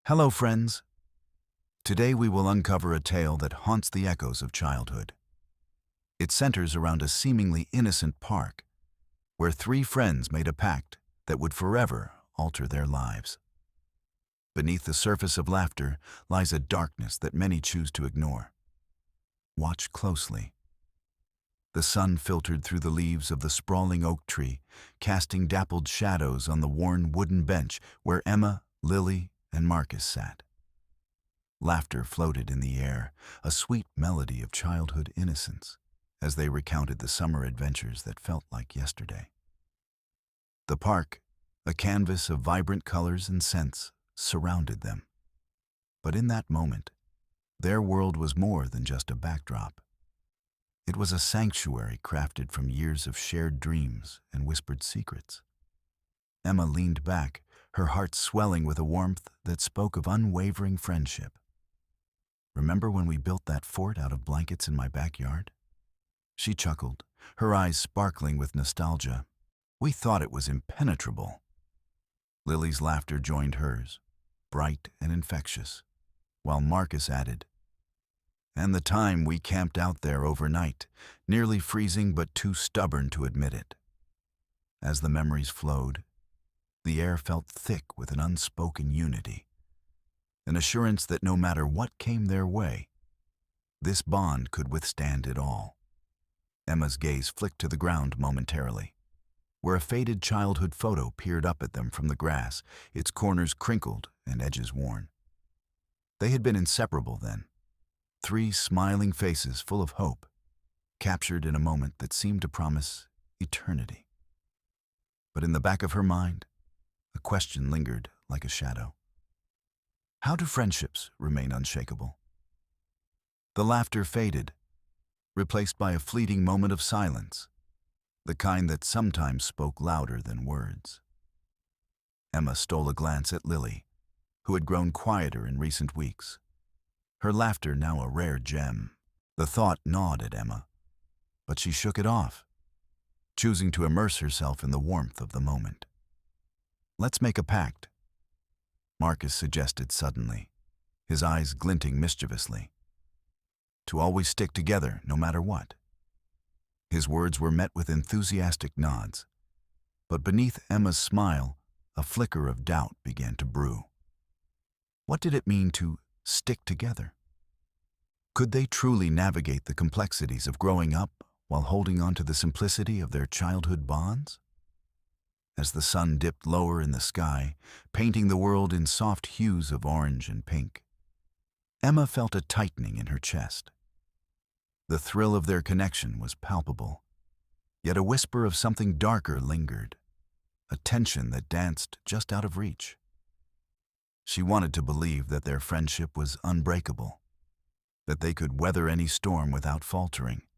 Hello, friends. Today we will uncover a tale that haunts the echoes of childhood. It centers around a seemingly innocent park, where three friends made a pact that would forever alter their lives. Beneath the surface of laughter lies a darkness that many choose to ignore. Watch closely. The sun filtered through the leaves of the sprawling oak tree, casting dappled shadows on the worn wooden bench where Emma, Lily, and Marcus sat. Laughter floated in the air, a sweet melody of childhood innocence, as they recounted the summer adventures that felt like yesterday. The park, a canvas of vibrant colors and scents, surrounded them. But in that moment, their world was more than just a backdrop. It was a sanctuary crafted from years of shared dreams and whispered secrets. Emma leaned back, her heart swelling with a warmth that spoke of unwavering friendship. "Remember when we built that fort out of blankets in my backyard?" She chuckled, her eyes sparkling with nostalgia. "We thought it was impenetrable." Lily's laughter joined hers, bright and infectious, while Marcus added, "And the time we camped out there overnight, nearly freezing but too stubborn to admit it." As the memories flowed, the air felt thick with an unspoken unity, an assurance that no matter what came their way, this bond could withstand it all. Emma's gaze flicked to the ground momentarily, where a faded childhood photo peered up at them from the grass, its corners crinkled and edges worn. They had been inseparable then, three smiling faces full of hope, captured in a moment that seemed to promise eternity. But in the back of her mind, a question lingered like a shadow. How do friendships remain unshakable? The laughter faded, replaced by a fleeting moment of silence, the kind that sometimes spoke louder than words. Emma stole a glance at Lily, who had grown quieter in recent weeks, her laughter now a rare gem. The thought gnawed at Emma, but she shook it off, choosing to immerse herself in the warmth of the moment. "Let's make a pact," Marcus suggested suddenly, his eyes glinting mischievously. "To always stick together, no matter what." His words were met with enthusiastic nods, but beneath Emma's smile, a flicker of doubt began to brew. What did it mean to stick together? Could they truly navigate the complexities of growing up while holding on to the simplicity of their childhood bonds? As the sun dipped lower in the sky, painting the world in soft hues of orange and pink, Emma felt a tightening in her chest. The thrill of their connection was palpable, yet a whisper of something darker lingered, a tension that danced just out of reach. She wanted to believe that their friendship was unbreakable, that they could weather any storm without faltering.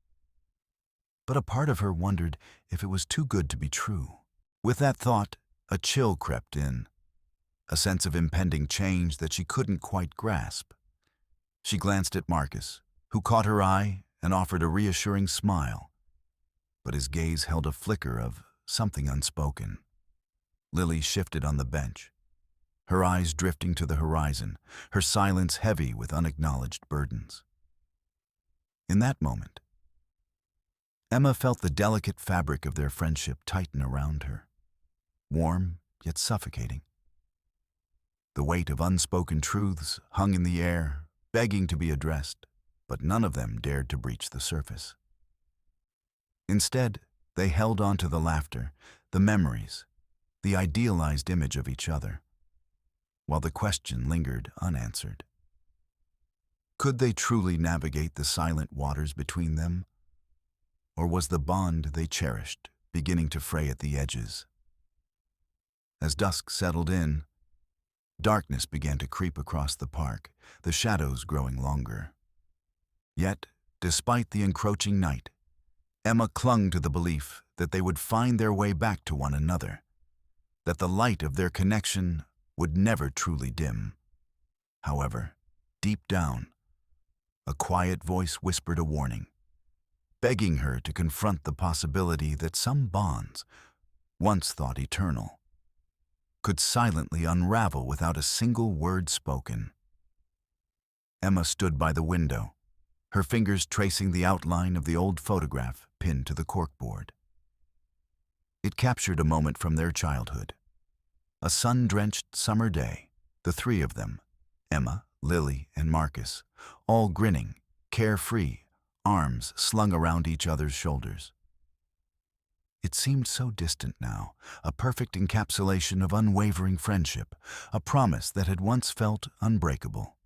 But a part of her wondered if it was too good to be true. With that thought, a chill crept in, a sense of impending change that she couldn't quite grasp. She glanced at Marcus, who caught her eye and offered a reassuring smile, but his gaze held a flicker of something unspoken. Lily shifted on the bench, her eyes drifting to the horizon, her silence heavy with unacknowledged burdens. In that moment, Emma felt the delicate fabric of their friendship tighten around her, warm yet suffocating. The weight of unspoken truths hung in the air, begging to be addressed, but none of them dared to breach the surface. Instead, they held on to the laughter, the memories, the idealized image of each other, while the question lingered unanswered. Could they truly navigate the silent waters between them? Or was the bond they cherished beginning to fray at the edges? As dusk settled in, darkness began to creep across the park, the shadows growing longer. Yet, despite the encroaching night, Emma clung to the belief that they would find their way back to one another, that the light of their connection would never truly dim. However, deep down, a quiet voice whispered a warning, begging her to confront the possibility that some bonds, once thought eternal, could silently unravel without a single word spoken. Emma stood by the window, her fingers tracing the outline of the old photograph pinned to the corkboard. It captured a moment from their childhood. A sun-drenched summer day, the three of them, Emma, Lily, and Marcus, all grinning, carefree, arms slung around each other's shoulders. It seemed so distant now, a perfect encapsulation of unwavering friendship, a promise that had once felt unbreakable.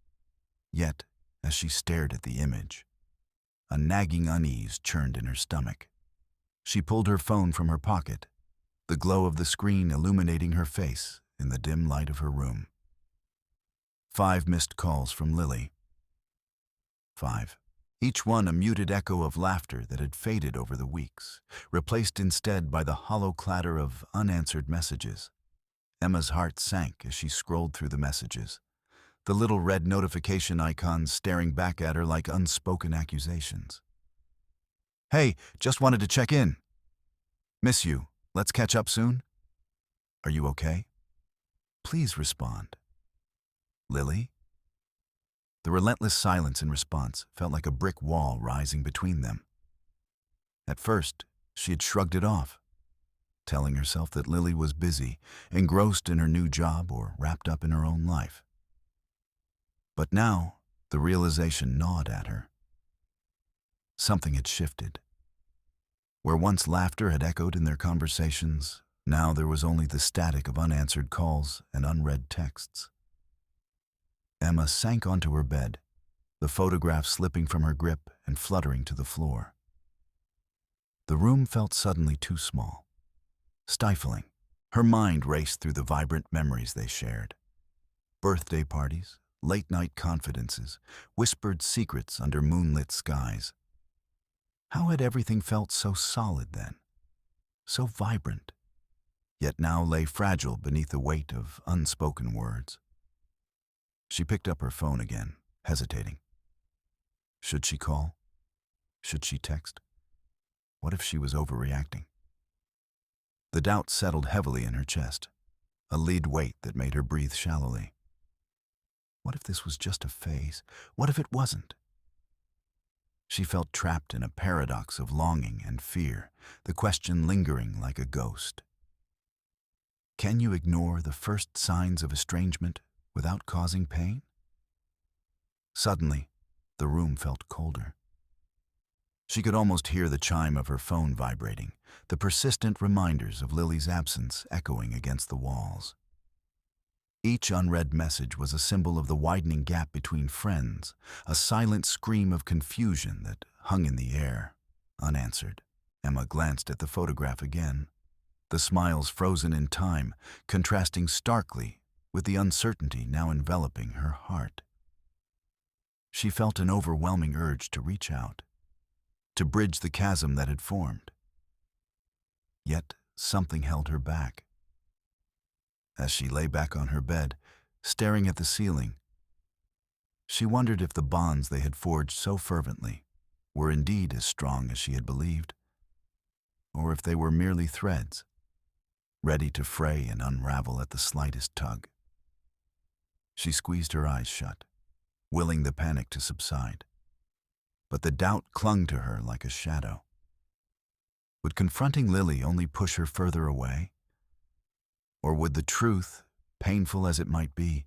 Yet, as she stared at the image, a nagging unease churned in her stomach. She pulled her phone from her pocket, the glow of the screen illuminating her face in the dim light of her room. 5 missed calls from Lily. 5. Each one a muted echo of laughter that had faded over the weeks, replaced instead by the hollow clatter of unanswered messages. Emma's heart sank as she scrolled through the messages, the little red notification icons staring back at her like unspoken accusations. "Hey, just wanted to check in. Miss you. Let's catch up soon. Are you okay? Please respond. Lily?" The relentless silence in response felt like a brick wall rising between them. At first, she had shrugged it off, telling herself that Lily was busy, engrossed in her new job or wrapped up in her own life. But now, the realization gnawed at her. Something had shifted. Where once laughter had echoed in their conversations, now there was only the static of unanswered calls and unread texts. Emma sank onto her bed, the photograph slipping from her grip and fluttering to the floor. The room felt suddenly too small, stifling. Her mind raced through the vibrant memories they shared. Birthday parties, late-night confidences, whispered secrets under moonlit skies. How had everything felt so solid then, so vibrant, yet now lay fragile beneath the weight of unspoken words? She picked up her phone again, hesitating. Should she call? Should she text? What if she was overreacting? The doubt settled heavily in her chest, a lead weight that made her breathe shallowly. What if this was just a phase? What if it wasn't? She felt trapped in a paradox of longing and fear, the question lingering like a ghost. Can you ignore the first signs of estrangement without causing pain? Suddenly, the room felt colder. She could almost hear the chime of her phone vibrating, the persistent reminders of Lily's absence echoing against the walls. Each unread message was a symbol of the widening gap between friends, a silent scream of confusion that hung in the air, unanswered. Emma glanced at the photograph again, the smiles frozen in time, contrasting starkly with the uncertainty now enveloping her heart. She felt an overwhelming urge to reach out, to bridge the chasm that had formed. Yet something held her back. As she lay back on her bed, staring at the ceiling, she wondered if the bonds they had forged so fervently were indeed as strong as she had believed, or if they were merely threads, ready to fray and unravel at the slightest tug. She squeezed her eyes shut, willing the panic to subside. But the doubt clung to her like a shadow. Would confronting Lily only push her further away? Or would the truth, painful as it might be,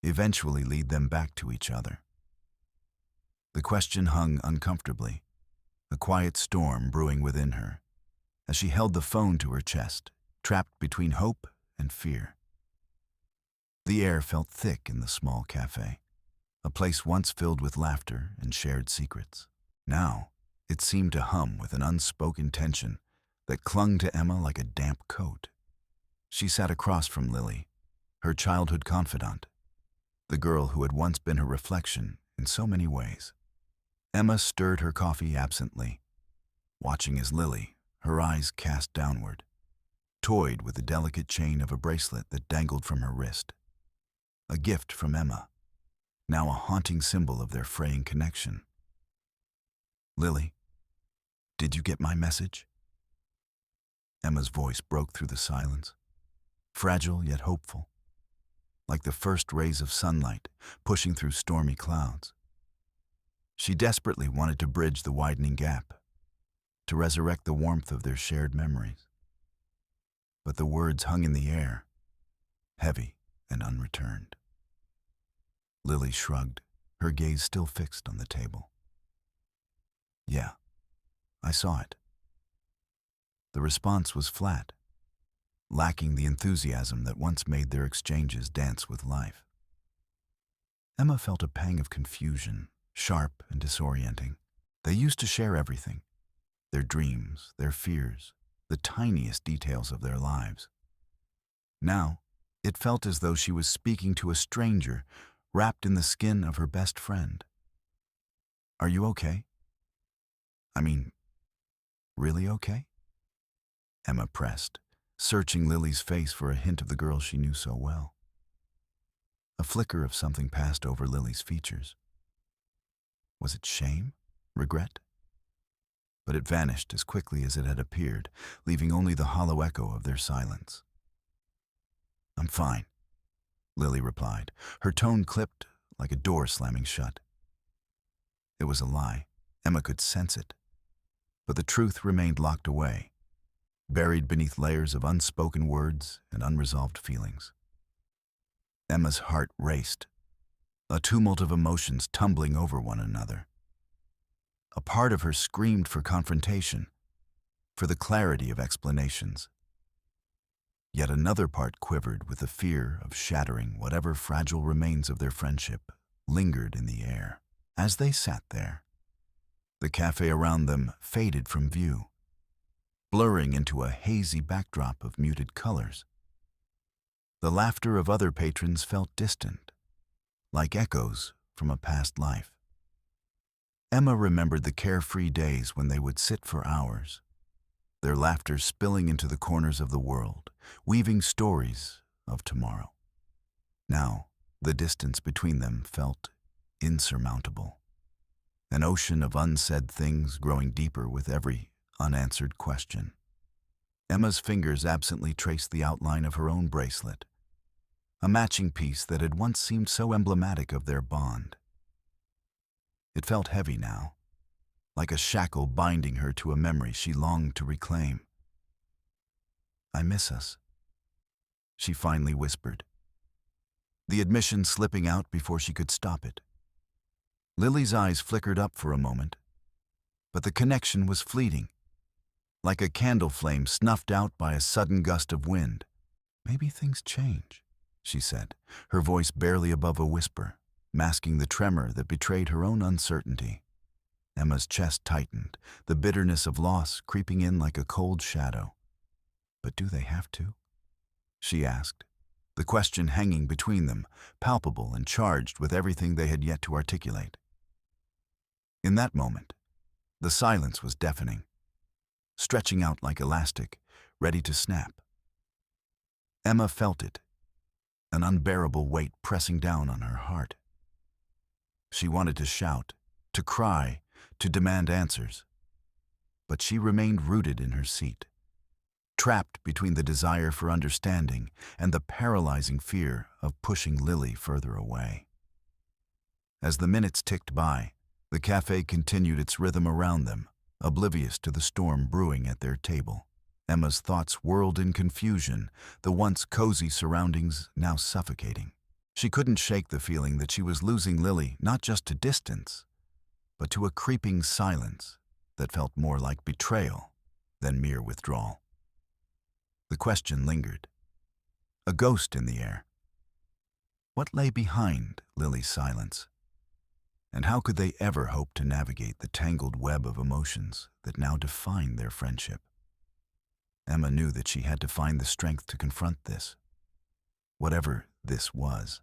eventually lead them back to each other? The question hung uncomfortably, a quiet storm brewing within her, as she held the phone to her chest, trapped between hope and fear. The air felt thick in the small cafe, a place once filled with laughter and shared secrets. Now, it seemed to hum with an unspoken tension that clung to Emma like a damp coat. She sat across from Lily, her childhood confidant, the girl who had once been her reflection in so many ways. Emma stirred her coffee absently, watching as Lily, her eyes cast downward, toyed with the delicate chain of a bracelet that dangled from her wrist. A gift from Emma, now a haunting symbol of their fraying connection. "Lily, did you get my message?" Emma's voice broke through the silence. fragile yet hopeful, like the first rays of sunlight pushing through stormy clouds. She desperately wanted to bridge the widening gap, to resurrect the warmth of their shared memories. But the words hung in the air, heavy and unreturned. Lily shrugged, her gaze still fixed on the table. "Yeah, I saw it." The response was flat, lacking the enthusiasm that once made their exchanges dance with life. Emma felt a pang of confusion, sharp and disorienting. They used to share everything, their dreams, their fears, the tiniest details of their lives. Now, it felt as though she was speaking to a stranger wrapped in the skin of her best friend. "Are you okay? I mean, really okay?" Emma pressed, searching Lily's face for a hint of the girl she knew so well. A flicker of something passed over Lily's features. Was it shame? Regret? But it vanished as quickly as it had appeared, leaving only the hollow echo of their silence. "I'm fine," Lily replied, her tone clipped like a door slamming shut. It was a lie. Emma could sense it. But the truth remained locked away, buried beneath layers of unspoken words and unresolved feelings. Emma's heart raced, a tumult of emotions tumbling over one another. A part of her screamed for confrontation, for the clarity of explanations. Yet another part quivered with the fear of shattering whatever fragile remains of their friendship lingered in the air. As they sat there, the cafe around them faded from view, blurring into a hazy backdrop of muted colors. The laughter of other patrons felt distant, like echoes from a past life. Emma remembered the carefree days when they would sit for hours, their laughter spilling into the corners of the world, weaving stories of tomorrow. Now, the distance between them felt insurmountable, an ocean of unsaid things growing deeper with every unanswered question. Emma's fingers absently traced the outline of her own bracelet, a matching piece that had once seemed so emblematic of their bond. It felt heavy now, like a shackle binding her to a memory she longed to reclaim. "I miss us," she finally whispered, the admission slipping out before she could stop it. Lily's eyes flickered up for a moment, but the connection was fleeting, like a candle flame snuffed out by a sudden gust of wind. "Maybe things change," she said, her voice barely above a whisper, masking the tremor that betrayed her own uncertainty. Emma's chest tightened, the bitterness of loss creeping in like a cold shadow. "But do they have to?" she asked, the question hanging between them, palpable and charged with everything they had yet to articulate. In that moment, the silence was deafening, stretching out like elastic, ready to snap. Emma felt it, an unbearable weight pressing down on her heart. She wanted to shout, to cry, to demand answers. But she remained rooted in her seat, trapped between the desire for understanding and the paralyzing fear of pushing Lily further away. As the minutes ticked by, the cafe continued its rhythm around them, oblivious to the storm brewing at their table. Emma's thoughts whirled in confusion, the once cozy surroundings now suffocating. She couldn't shake the feeling that she was losing Lily not just to distance, but to a creeping silence that felt more like betrayal than mere withdrawal. The question lingered, a ghost in the air. What lay behind Lily's silence? And how could they ever hope to navigate the tangled web of emotions that now defined their friendship? Emma knew that she had to find the strength to confront this, whatever this was.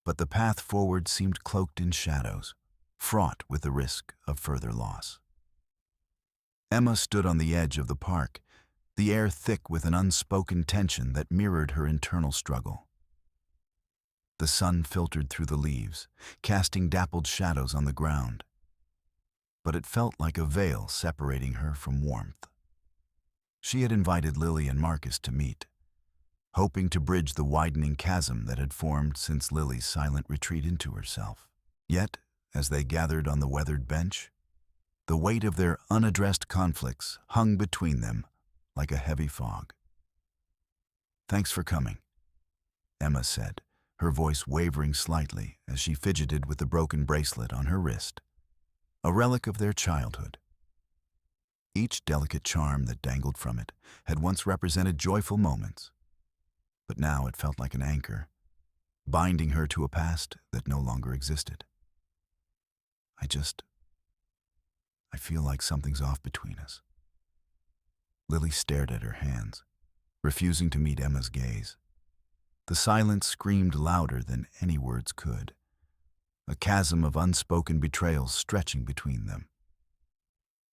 But the path forward seemed cloaked in shadows, fraught with the risk of further loss. Emma stood on the edge of the park, the air thick with an unspoken tension that mirrored her internal struggle. The sun filtered through the leaves, casting dappled shadows on the ground. But it felt like a veil separating her from warmth. She had invited Lily and Marcus to meet, hoping to bridge the widening chasm that had formed since Lily's silent retreat into herself. Yet, as they gathered on the weathered bench, the weight of their unaddressed conflicts hung between them like a heavy fog. "Thanks for coming," Emma said, her voice wavering slightly as she fidgeted with the broken bracelet on her wrist, a relic of their childhood. Each delicate charm that dangled from it had once represented joyful moments, but now it felt like an anchor, binding her to a past that no longer existed. I feel like something's off between us." Lily stared at her hands, refusing to meet Emma's gaze. The silence screamed louder than any words could, a chasm of unspoken betrayals stretching between them.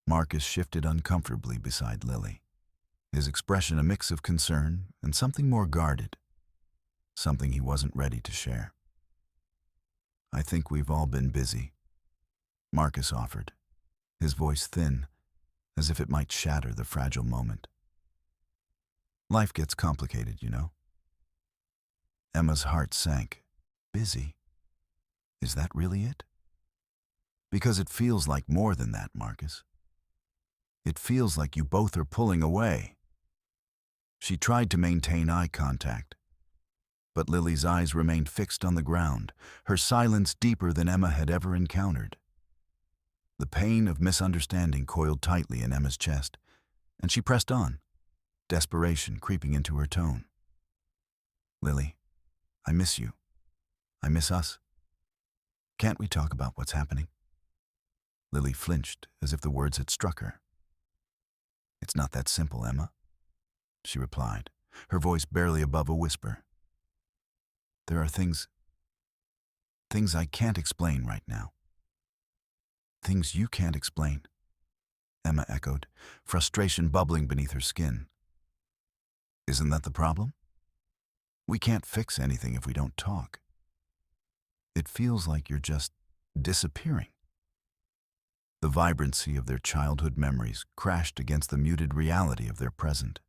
Marcus shifted uncomfortably beside Lily, his expression a mix of concern and something more guarded, something he wasn't ready to share. "I think we've all been busy," Marcus offered, his voice thin, as if it might shatter the fragile moment. "Life gets complicated, you know." Emma's heart sank. Busy? Is that really it? Because it feels like more than that, Marcus. It feels like you both are pulling away. She tried to maintain eye contact, but Lily's eyes remained fixed on the ground, her silence deeper than Emma had ever encountered. The pain of misunderstanding coiled tightly in Emma's chest, and she pressed on, desperation creeping into her tone. "Lily, I miss you. I miss us. Can't we talk about what's happening?" Lily flinched as if the words had struck her. "It's not that simple, Emma," she replied, her voice barely above a whisper. "There are things I can't explain right now." "Things you can't explain," Emma echoed, frustration bubbling beneath her skin. "Isn't that the problem? We can't fix anything if we don't talk. It feels like you're just disappearing." The vibrancy of their childhood memories crashed against the muted reality of their present,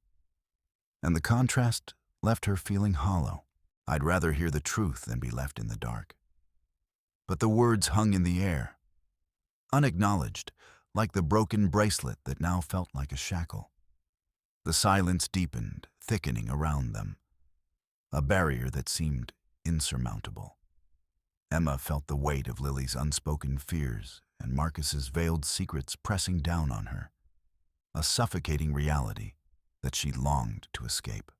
and the contrast left her feeling hollow. "I'd rather hear the truth than be left in the dark." But the words hung in the air, unacknowledged, like the broken bracelet that now felt like a shackle. The silence deepened, thickening around them, a barrier that seemed insurmountable. Emma felt the weight of Lily's unspoken fears and Marcus's veiled secrets pressing down on her, a suffocating reality that she longed to escape.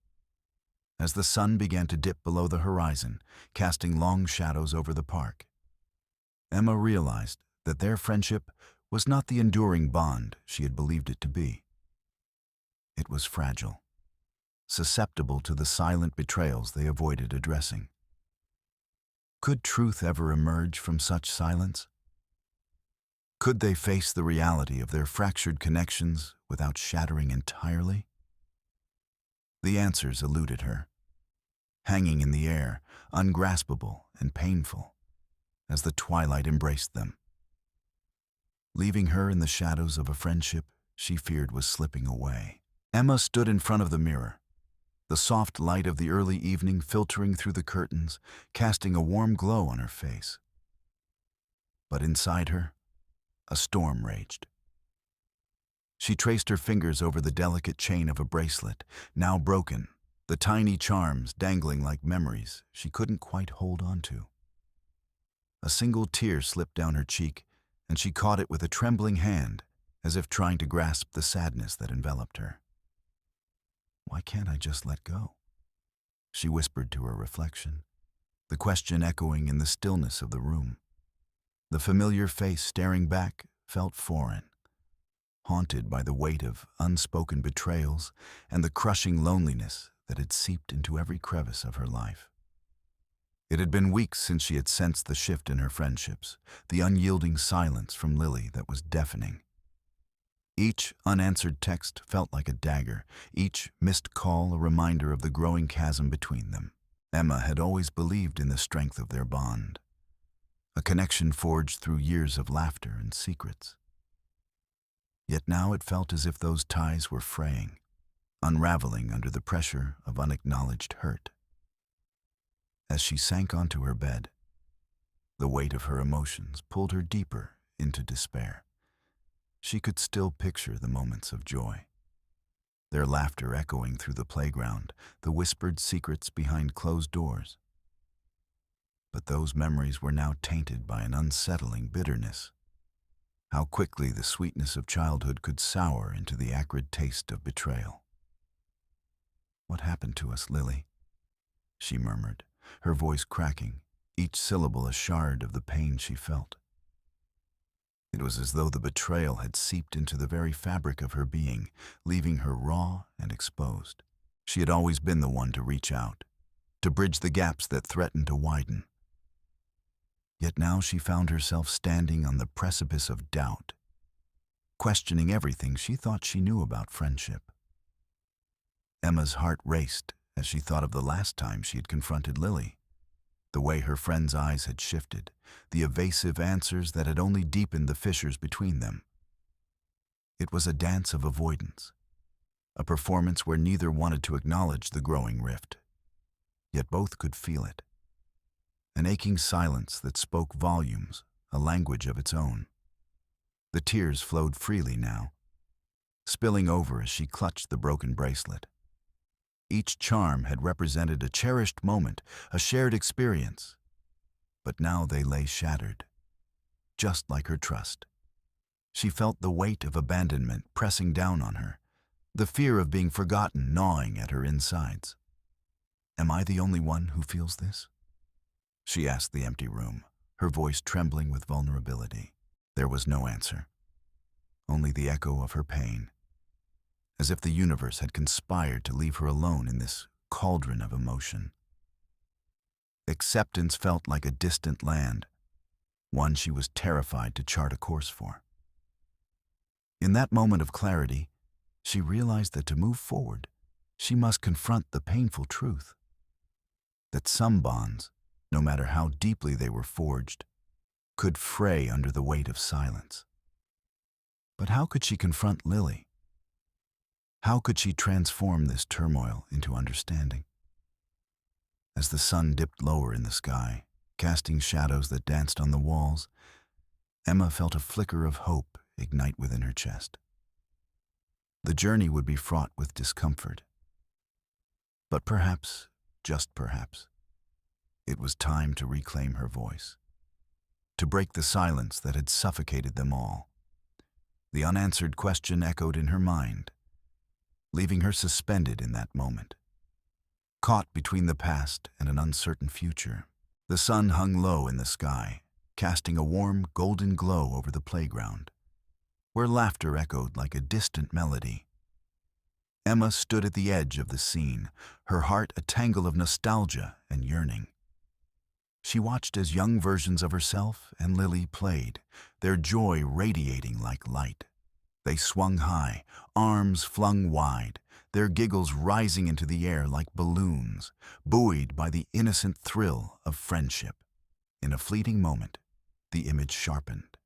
As the sun began to dip below the horizon, casting long shadows over the park, Emma realized that their friendship was not the enduring bond she had believed it to be. It was fragile, susceptible to the silent betrayals they avoided addressing. Could truth ever emerge from such silence? Could they face the reality of their fractured connections without shattering entirely? The answers eluded her, hanging in the air, ungraspable and painful, as the twilight embraced them. Leaving her in the shadows of a friendship she feared was slipping away. Emma stood in front of the mirror, the soft light of the early evening filtering through the curtains, casting a warm glow on her face. But inside her, a storm raged. She traced her fingers over the delicate chain of a bracelet, now broken, the tiny charms dangling like memories she couldn't quite hold on to. A single tear slipped down her cheek, and she caught it with a trembling hand, as if trying to grasp the sadness that enveloped her. "Why can't I just let go?" she whispered to her reflection, the question echoing in the stillness of the room. The familiar face staring back felt foreign, haunted by the weight of unspoken betrayals and the crushing loneliness that had seeped into every crevice of her life. It had been weeks since she had sensed the shift in her friendships, the unyielding silence from Lily that was deafening. Each unanswered text felt like a dagger, each missed call a reminder of the growing chasm between them. Emma had always believed in the strength of their bond, a connection forged through years of laughter and secrets. Yet now it felt as if those ties were fraying, unraveling under the pressure of unacknowledged hurt. As she sank onto her bed, the weight of her emotions pulled her deeper into despair. She could still picture the moments of joy, their laughter echoing through the playground, the whispered secrets behind closed doors. But those memories were now tainted by an unsettling bitterness. How quickly the sweetness of childhood could sour into the acrid taste of betrayal. "What happened to us, Lily?" she murmured, her voice cracking, each syllable a shard of the pain she felt. It was as though the betrayal had seeped into the very fabric of her being, leaving her raw and exposed. She had always been the one to reach out, to bridge the gaps that threatened to widen. Yet now she found herself standing on the precipice of doubt, questioning everything she thought she knew about friendship. Emma's heart raced as she thought of the last time she had confronted Lily, the way her friend's eyes had shifted, the evasive answers that had only deepened the fissures between them. It was a dance of avoidance, a performance where neither wanted to acknowledge the growing rift, yet both could feel it. An aching silence that spoke volumes, a language of its own. The tears flowed freely now, spilling over as she clutched the broken bracelet. Each charm had represented a cherished moment, a shared experience. But now they lay shattered, just like her trust. She felt the weight of abandonment pressing down on her, the fear of being forgotten gnawing at her insides. "Am I the only one who feels this?" she asked the empty room, her voice trembling with vulnerability. There was no answer, only the echo of her pain, as if the universe had conspired to leave her alone in this cauldron of emotion. Acceptance felt like a distant land, one she was terrified to chart a course for. In that moment of clarity, she realized that to move forward, she must confront the painful truth that some bonds, no matter how deeply they were forged, could fray under the weight of silence. But how could she confront Lily? How could she transform this turmoil into understanding? As the sun dipped lower in the sky, casting shadows that danced on the walls, Emma felt a flicker of hope ignite within her chest. The journey would be fraught with discomfort. But perhaps, just perhaps, it was time to reclaim her voice, to break the silence that had suffocated them all. The unanswered question echoed in her mind, leaving her suspended in that moment, caught between the past and an uncertain future. The sun hung low in the sky, casting a warm, golden glow over the playground, where laughter echoed like a distant melody. Emma stood at the edge of the scene, her heart a tangle of nostalgia and yearning. She watched as young versions of herself and Lily played, their joy radiating like light. They swung high, arms flung wide, their giggles rising into the air like balloons, buoyed by the innocent thrill of friendship. In a fleeting moment, the image sharpened.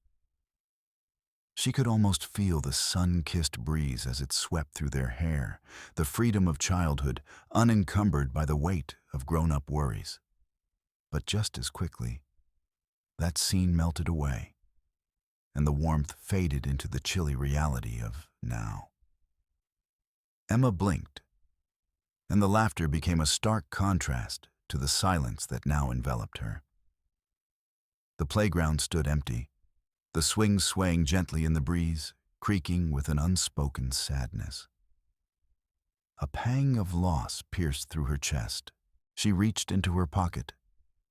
She could almost feel the sun-kissed breeze as it swept through their hair, the freedom of childhood unencumbered by the weight of grown-up worries. But just as quickly, that scene melted away, and the warmth faded into the chilly reality of now. Emma blinked, and the laughter became a stark contrast to the silence that now enveloped her. The playground stood empty, the swings swaying gently in the breeze, creaking with an unspoken sadness. A pang of loss pierced through her chest. She reached into her pocket,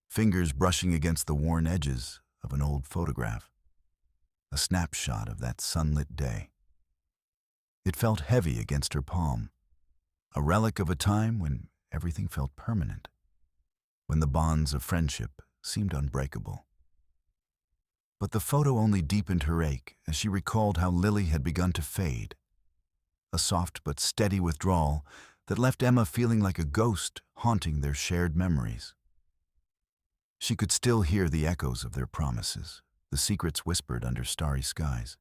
fingers brushing against the worn edges of an old photograph, a snapshot of that sunlit day. It felt heavy against her palm, a relic of a time when everything felt permanent, when the bonds of friendship seemed unbreakable. But the photo only deepened her ache as she recalled how Lily had begun to fade, a soft but steady withdrawal that left Emma feeling like a ghost haunting their shared memories. She could still hear the echoes of their promises, the secrets whispered under starry skies.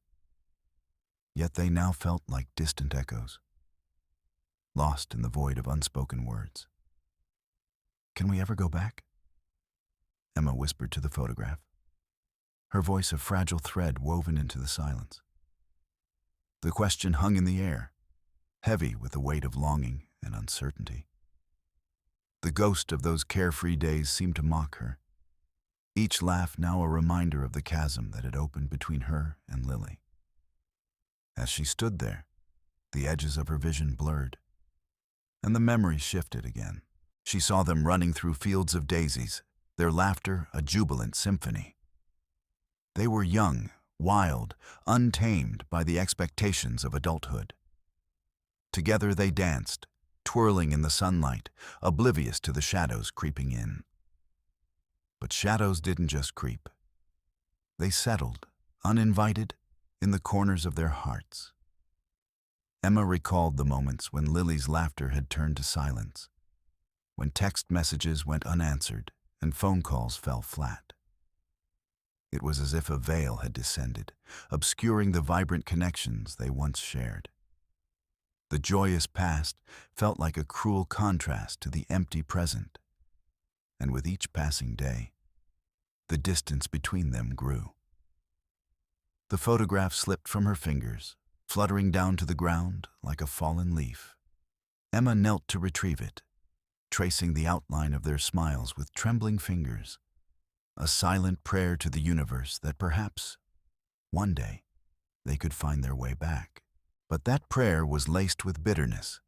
Yet they now felt like distant echoes. lost in the void of unspoken words. "Can we ever go back?" Emma whispered to the photograph, her voice a fragile thread woven into the silence. The question hung in the air, heavy with the weight of longing and uncertainty. The ghost of those carefree days seemed to mock her, each laugh now a reminder of the chasm that had opened between her and Lily. As she stood there, the edges of her vision blurred, and the memories shifted again. She saw them running through fields of daisies, their laughter a jubilant symphony. They were young, wild, untamed by the expectations of adulthood. Together they danced, twirling in the sunlight, oblivious to the shadows creeping in. But shadows didn't just creep. They settled, uninvited, in the corners of their hearts. Emma recalled the moments when Lily's laughter had turned to silence, when text messages went unanswered and phone calls fell flat. It was as if a veil had descended, obscuring the vibrant connections they once shared. The joyous past felt like a cruel contrast to the empty present, and with each passing day, the distance between them grew. The photograph slipped from her fingers, fluttering down to the ground like a fallen leaf. Emma knelt to retrieve it, tracing the outline of their smiles with trembling fingers, a silent prayer to the universe that perhaps, one day, they could find their way back. But that prayer was laced with bitterness,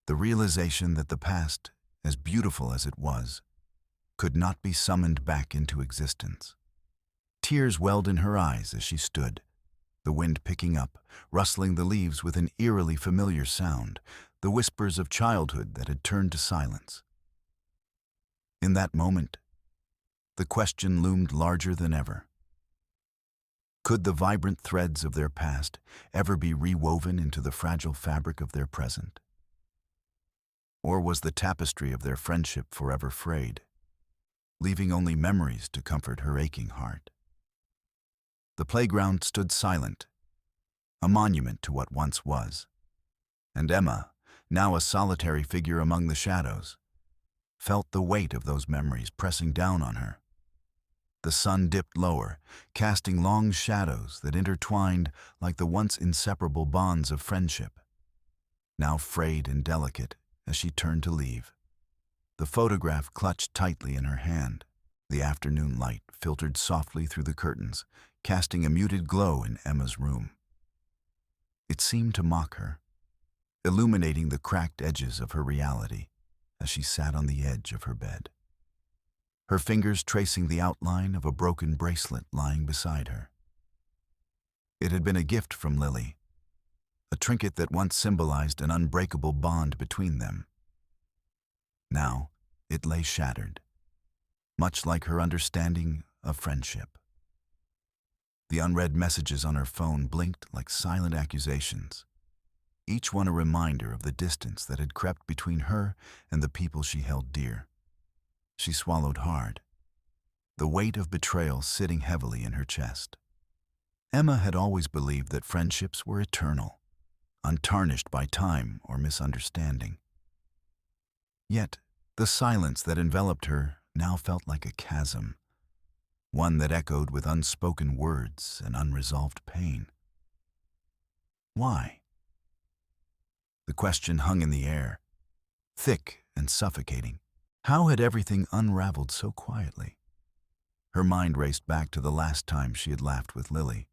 the realization that the past, as beautiful as it was, could not be summoned back into existence. Tears welled in her eyes as she stood, the wind picking up, rustling the leaves with an eerily familiar sound, the whispers of childhood that had turned to silence. In that moment, the question loomed larger than ever. Could the vibrant threads of their past ever be rewoven into the fragile fabric of their present? Or was the tapestry of their friendship forever frayed, leaving only memories to comfort her aching heart? The playground stood silent, a monument to what once was, and Emma, now a solitary figure among the shadows, felt the weight of those memories pressing down on her. The sun dipped lower, casting long shadows that intertwined like the once inseparable bonds of friendship, now frayed and delicate as she turned to leave. The photograph clutched tightly in her hand. The afternoon light filtered softly through the curtains, casting a muted glow in Emma's room. It seemed to mock her, illuminating the cracked edges of her reality as she sat on the edge of her bed, her fingers tracing the outline of a broken bracelet lying beside her. It had been a gift from Lily, a trinket that once symbolized an unbreakable bond between them. Now it lay shattered, much like her understanding of friendship. The unread messages on her phone blinked like silent accusations, each one a reminder of the distance that had crept between her and the people she held dear. She swallowed hard, the weight of betrayal sitting heavily in her chest. Emma had always believed that friendships were eternal, untarnished by time or misunderstanding. Yet, the silence that enveloped her now felt like a chasm, one that echoed with unspoken words and unresolved pain. Why? The question hung in the air, thick and suffocating. How had everything unraveled so quietly? Her mind raced back to the last time she had laughed with Lily,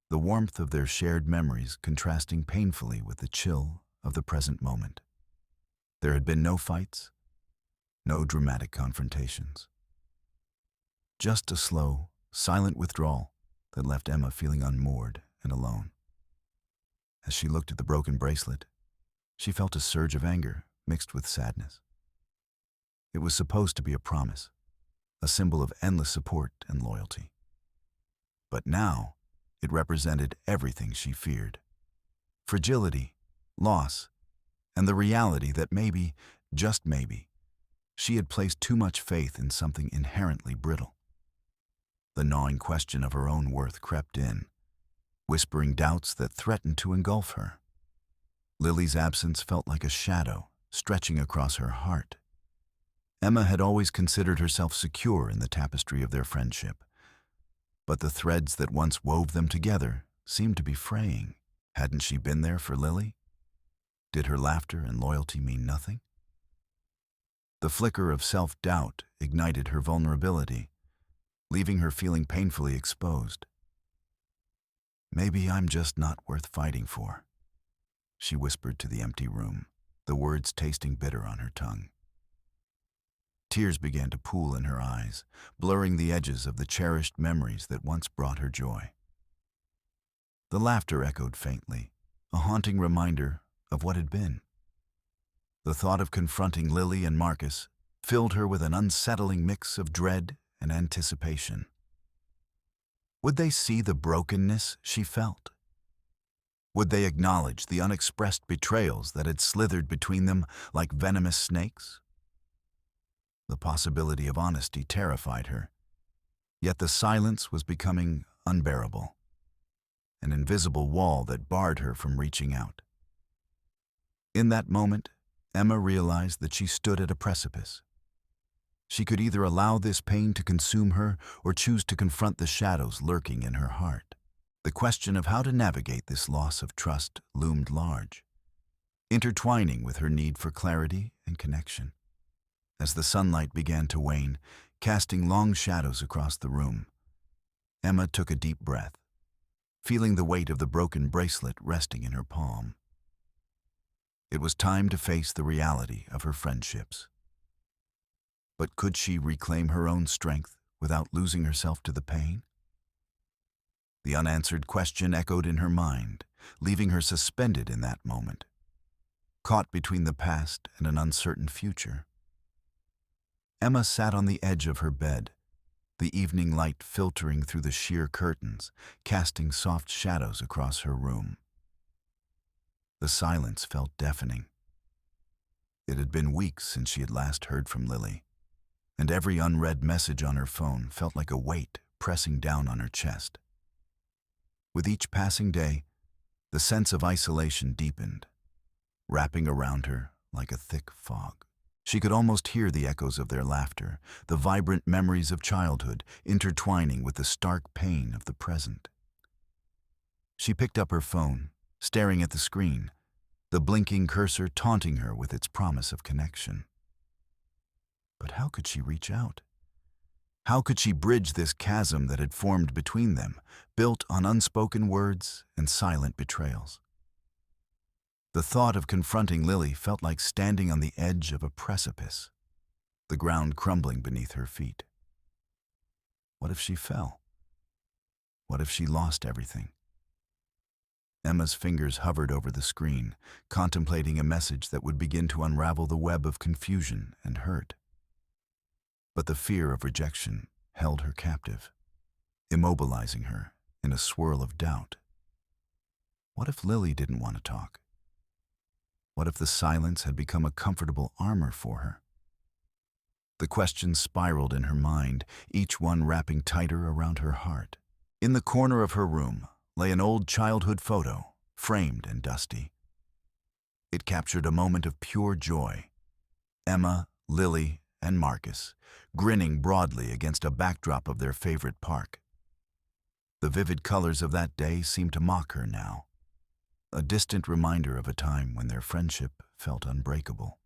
the warmth of their shared memories contrasting painfully with the chill of the present moment. There had been no fights, no dramatic confrontations. Just a slow, silent withdrawal that left Emma feeling unmoored and alone. As she looked at the broken bracelet, she felt a surge of anger mixed with sadness. It was supposed to be a promise, a symbol of endless support and loyalty. But now, it represented everything she feared: fragility, loss, and the reality that maybe, just maybe, she had placed too much faith in something inherently brittle. The gnawing question of her own worth crept in, whispering doubts that threatened to engulf her. Lily's absence felt like a shadow stretching across her heart. Emma had always considered herself secure in the tapestry of their friendship, but the threads that once wove them together seemed to be fraying. Hadn't she been there for Lily? Did her laughter and loyalty mean nothing? The flicker of self-doubt ignited her vulnerability, leaving her feeling painfully exposed. "Maybe I'm just not worth fighting for," she whispered to the empty room, the words tasting bitter on her tongue. Tears began to pool in her eyes, blurring the edges of the cherished memories that once brought her joy. The laughter echoed faintly, a haunting reminder of what had been. The thought of confronting Lily and Marcus filled her with an unsettling mix of dread and anticipation. Would they see the brokenness she felt? Would they acknowledge the unexpressed betrayals that had slithered between them like venomous snakes? The possibility of honesty terrified her, yet the silence was becoming unbearable, an invisible wall that barred her from reaching out. In that moment, Emma realized that she stood at a precipice. She could either allow this pain to consume her or choose to confront the shadows lurking in her heart. The question of how to navigate this loss of trust loomed large, intertwining with her need for clarity and connection. As the sunlight began to wane, casting long shadows across the room, Emma took a deep breath, feeling the weight of the broken bracelet resting in her palm. It was time to face the reality of her friendships. But could she reclaim her own strength without losing herself to the pain? The unanswered question echoed in her mind, leaving her suspended in that moment, caught between the past and an uncertain future. Emma sat on the edge of her bed, the evening light filtering through the sheer curtains, casting soft shadows across her room. The silence felt deafening. It had been weeks since she had last heard from Lily, and every unread message on her phone felt like a weight pressing down on her chest. With each passing day, the sense of isolation deepened, wrapping around her like a thick fog. She could almost hear the echoes of their laughter, the vibrant memories of childhood intertwining with the stark pain of the present. She picked up her phone, staring at the screen, the blinking cursor taunting her with its promise of connection. But how could she reach out? How could she bridge this chasm that had formed between them, built on unspoken words and silent betrayals? The thought of confronting Lily felt like standing on the edge of a precipice, the ground crumbling beneath her feet. What if she fell? What if she lost everything? Emma's fingers hovered over the screen, contemplating a message that would begin to unravel the web of confusion and hurt. But the fear of rejection held her captive, immobilizing her in a swirl of doubt. What if Lily didn't want to talk? What if the silence had become a comfortable armor for her? The questions spiraled in her mind, each one wrapping tighter around her heart. In the corner of her room lay an old childhood photo, framed and dusty. It captured a moment of pure joy. Emma, Lily, and Marcus, grinning broadly against a backdrop of their favorite park. The vivid colors of that day seemed to mock her now, a distant reminder of a time when their friendship felt unbreakable.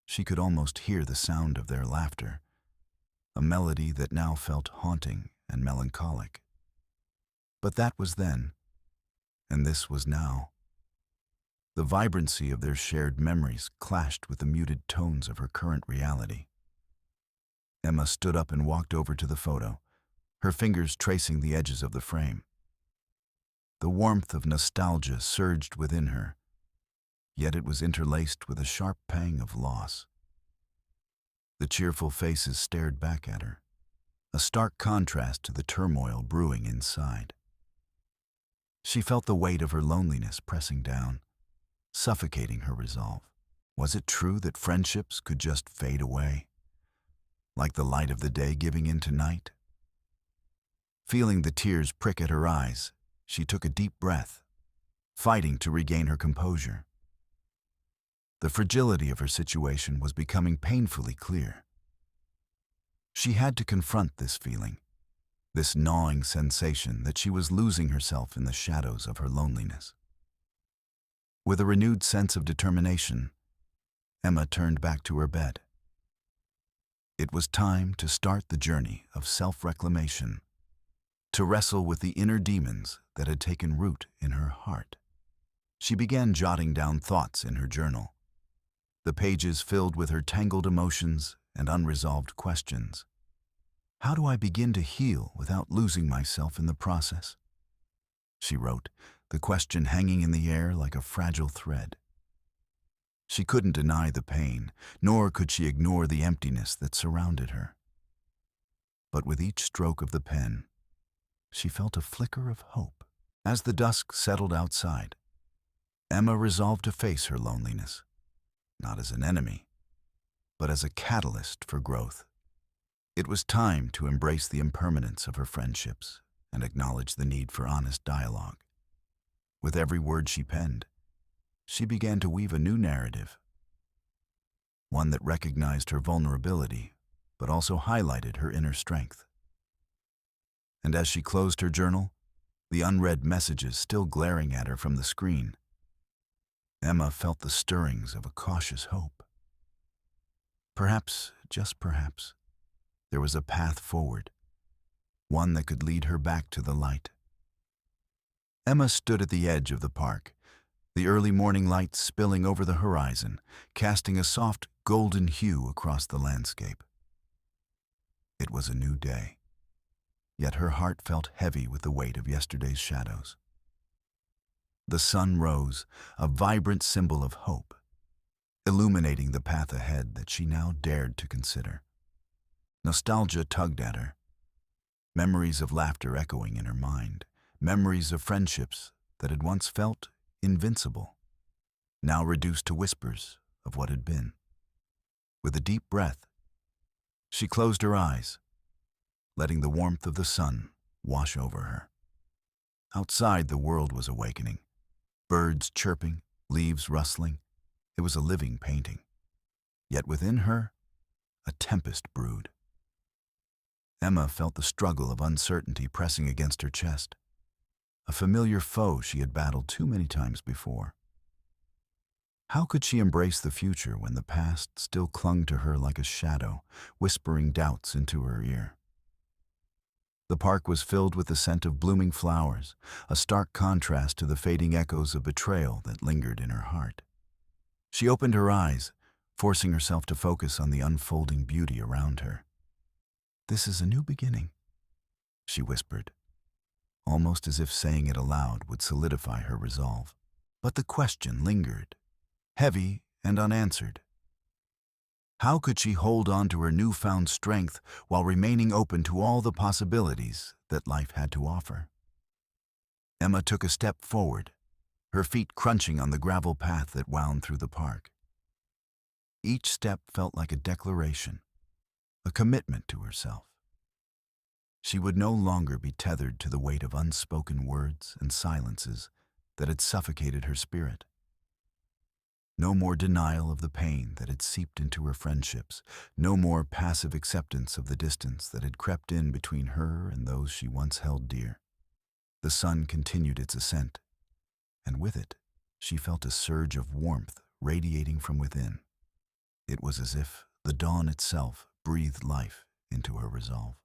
She could almost hear the sound of their laughter, a melody that now felt haunting and melancholic. But that was then, and this was now. The vibrancy of their shared memories clashed with the muted tones of her current reality. Emma stood up and walked over to the photo, her fingers tracing the edges of the frame. The warmth of nostalgia surged within her, yet it was interlaced with a sharp pang of loss. The cheerful faces stared back at her, a stark contrast to the turmoil brewing inside. She felt the weight of her loneliness pressing down, suffocating her resolve. Was it true that friendships could just fade away, like the light of the day giving in to night? Feeling the tears prick at her eyes, she took a deep breath, fighting to regain her composure. The fragility of her situation was becoming painfully clear. She had to confront this feeling, this gnawing sensation that she was losing herself in the shadows of her loneliness. With a renewed sense of determination, Emma turned back to her bed. It was time to start the journey of self-reclamation, to wrestle with the inner demons that had taken root in her heart. She began jotting down thoughts in her journal, the pages filled with her tangled emotions and unresolved questions. How do I begin to heal without losing myself in the process? She wrote, the question hanging in the air like a fragile thread. She couldn't deny the pain, nor could she ignore the emptiness that surrounded her. But with each stroke of the pen, she felt a flicker of hope. As the dusk settled outside, Emma resolved to face her loneliness, not as an enemy, but as a catalyst for growth. It was time to embrace the impermanence of her friendships and acknowledge the need for honest dialogue. With every word she penned, she began to weave a new narrative, one that recognized her vulnerability, but also highlighted her inner strength. And as she closed her journal, the unread messages still glaring at her from the screen, Emma felt the stirrings of a cautious hope. Perhaps, just perhaps, there was a path forward, one that could lead her back to the light. Emma stood at the edge of the park, the early morning light spilling over the horizon, casting a soft golden hue across the landscape. It was a new day, yet her heart felt heavy with the weight of yesterday's shadows. The sun rose, a vibrant symbol of hope, illuminating the path ahead that she now dared to consider. Nostalgia tugged at her, memories of laughter echoing in her mind, memories of friendships that had once felt invincible, now reduced to whispers of what had been. With a deep breath, she closed her eyes, letting the warmth of the sun wash over her. Outside, the world was awakening. Birds chirping, leaves rustling. It was a living painting. Yet within her, a tempest brewed. Emma felt the struggle of uncertainty pressing against her chest, a familiar foe she had battled too many times before. How could she embrace the future when the past still clung to her like a shadow, whispering doubts into her ear? The park was filled with the scent of blooming flowers, a stark contrast to the fading echoes of betrayal that lingered in her heart. She opened her eyes, forcing herself to focus on the unfolding beauty around her. "This is a new beginning," she whispered, almost as if saying it aloud would solidify her resolve. But the question lingered, heavy and unanswered. How could she hold on to her newfound strength while remaining open to all the possibilities that life had to offer? Emma took a step forward, her feet crunching on the gravel path that wound through the park. Each step felt like a declaration, a commitment to herself. She would no longer be tethered to the weight of unspoken words and silences that had suffocated her spirit. No more denial of the pain that had seeped into her friendships, no more passive acceptance of the distance that had crept in between her and those she once held dear. The sun continued its ascent, and with it, she felt a surge of warmth radiating from within. It was as if the dawn itself breathed life into her resolve.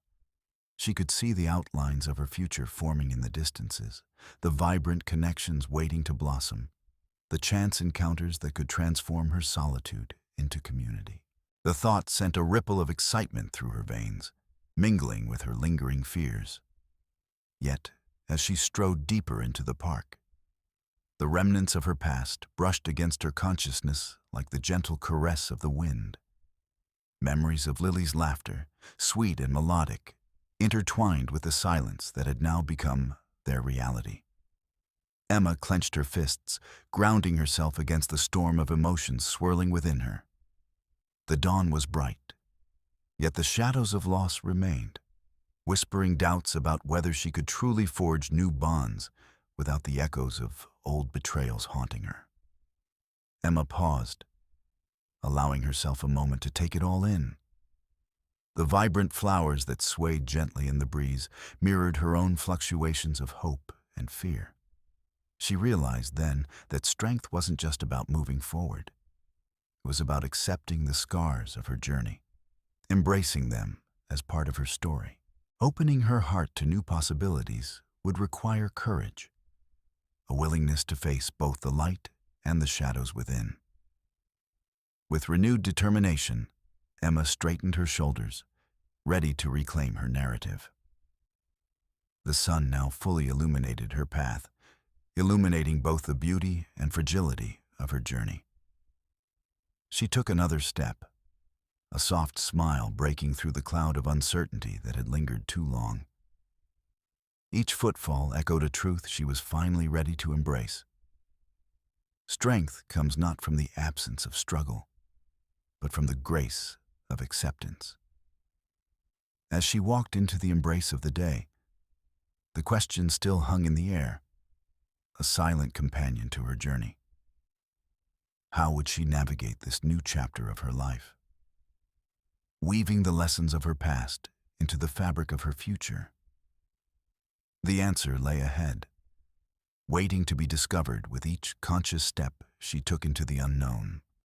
She could see the outlines of her future forming in the distances, the vibrant connections waiting to blossom, the chance encounters that could transform her solitude into community. The thought sent a ripple of excitement through her veins, mingling with her lingering fears. Yet, as she strode deeper into the park, the remnants of her past brushed against her consciousness like the gentle caress of the wind. Memories of Lily's laughter, sweet and melodic, intertwined with the silence that had now become their reality. Emma clenched her fists, grounding herself against the storm of emotions swirling within her. The dawn was bright, yet the shadows of loss remained, whispering doubts about whether she could truly forge new bonds without the echoes of old betrayals haunting her. Emma paused, allowing herself a moment to take it all in. The vibrant flowers that swayed gently in the breeze mirrored her own fluctuations of hope and fear. She realized then that strength wasn't just about moving forward. It was about accepting the scars of her journey, embracing them as part of her story. Opening her heart to new possibilities would require courage, a willingness to face both the light and the shadows within. With renewed determination, Emma straightened her shoulders, ready to reclaim her narrative. The sun now fully illuminated her path, illuminating both the beauty and fragility of her journey. She took another step, a soft smile breaking through the cloud of uncertainty that had lingered too long. Each footfall echoed a truth she was finally ready to embrace. Strength comes not from the absence of struggle, but from the grace of acceptance. As she walked into the embrace of the day, the question still hung in the air, a silent companion to her journey. How would she navigate this new chapter of her life, weaving the lessons of her past into the fabric of her future? The answer lay ahead, waiting to be discovered with each conscious step she took into the unknown.